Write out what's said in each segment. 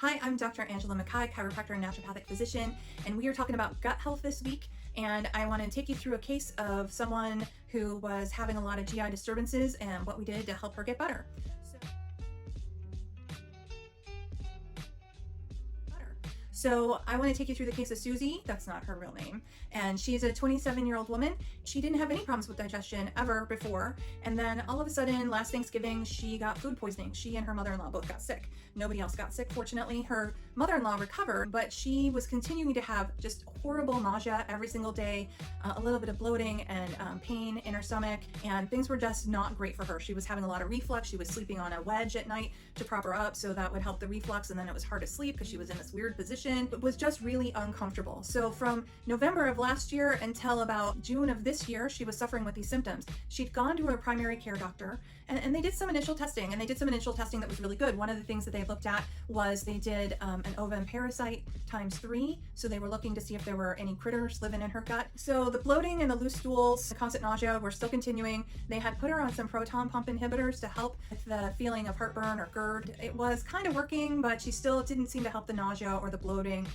Hi, I'm Dr. Angela McKaye, chiropractor and naturopathic physician, and we are talking about gut health this week. And I want to take you through a case of someone who was having a lot of GI disturbances and what we did to help her get better. So I want to take you through the case of Susie. That's not her real name. And she's a 27-year-old woman. She didn't have any problems with digestion ever before. And then all of a sudden, last Thanksgiving, she got food poisoning. She and her mother-in-law both got sick. Nobody else got sick, fortunately. Her mother-in-law recovered, but she was continuing to have just horrible nausea every single day, a little bit of bloating and pain in her stomach, and things were just not great for her. She was having a lot of reflux. She was sleeping on a wedge at night to prop her up, so that would help the reflux, and then it was hard to sleep because she was in this weird position. It was just really uncomfortable. So from November of last year until about June of this year, she was suffering with these symptoms. She'd gone to her primary care doctor, and they did some initial testing, that was really good. One of the things that they looked at was they did an ova and parasite × 3, so they were looking to see if there were any critters living in her gut. So the bloating and the loose stools, the constant nausea were still continuing. They had put her on some proton pump inhibitors to help with the feeling of heartburn or GERD. It was kind of working, but she still didn't seem to help the nausea or the bloating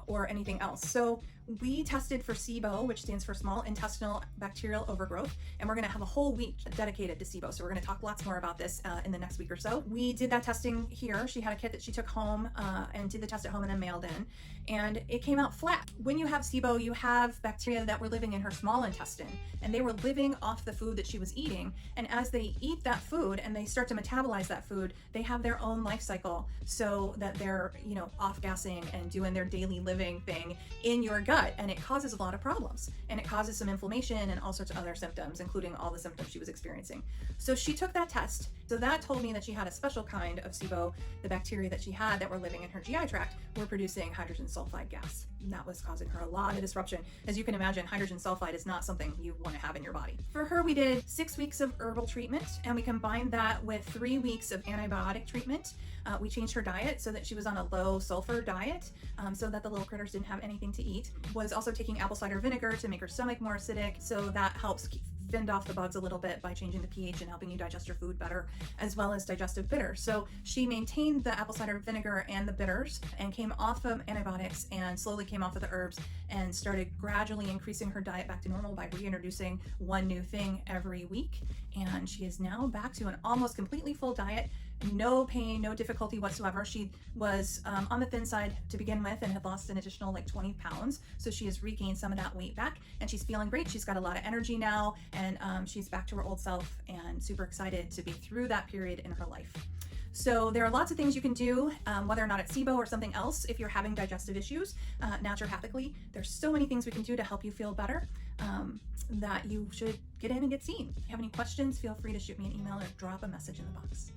or anything else. So we tested for SIBO, which stands for small intestinal bacterial overgrowth, and we're going to have a whole week dedicated to SIBO. So we're going to talk lots more about this in the next week or so. We did that testing here. She had a kit that she took home and did the test at home and then mailed in, and it came out flat. When you have SIBO, you have bacteria that were living in her small intestine, and they were living off the food that she was eating. And as they eat that food and they start to metabolize that food, they have their own life cycle so that they're, off-gassing and doing their daily living thing in your gut. And it causes a lot of problems, and it causes some inflammation and all sorts of other symptoms, including all the symptoms she was experiencing. So she took that test. So that told me that she had a special kind of SIBO. The bacteria that she had that were living in her GI tract were producing hydrogen sulfide gas. And that was causing her a lot of disruption. As you can imagine, hydrogen sulfide is not something you want to have in your body. For her, we did 6 weeks of herbal treatment, and we combined that with 3 weeks of antibiotic treatment. We changed her diet so that she was on a low sulfur diet, so that the little critters didn't have anything to eat. Was also taking apple cider vinegar to make her stomach more acidic, so that helps fend off the bugs a little bit by changing the pH and helping you digest your food better, as well as digestive bitters. So she maintained the apple cider vinegar and the bitters and came off of antibiotics and slowly came off of the herbs and started gradually increasing her diet back to normal by reintroducing one new thing every week. And she is now back to an almost completely full diet. No pain, no difficulty whatsoever. She was on the thin side to begin with and had lost an additional 20 pounds. So she has regained some of that weight back, and she's feeling great. She's got a lot of energy now, and she's back to her old self and super excited to be through that period in her life. So there are lots of things you can do, whether or not it's SIBO or something else, if you're having digestive issues naturopathically. There's so many things we can do to help you feel better that you should get in and get seen. If you have any questions, feel free to shoot me an email or drop a message in the box.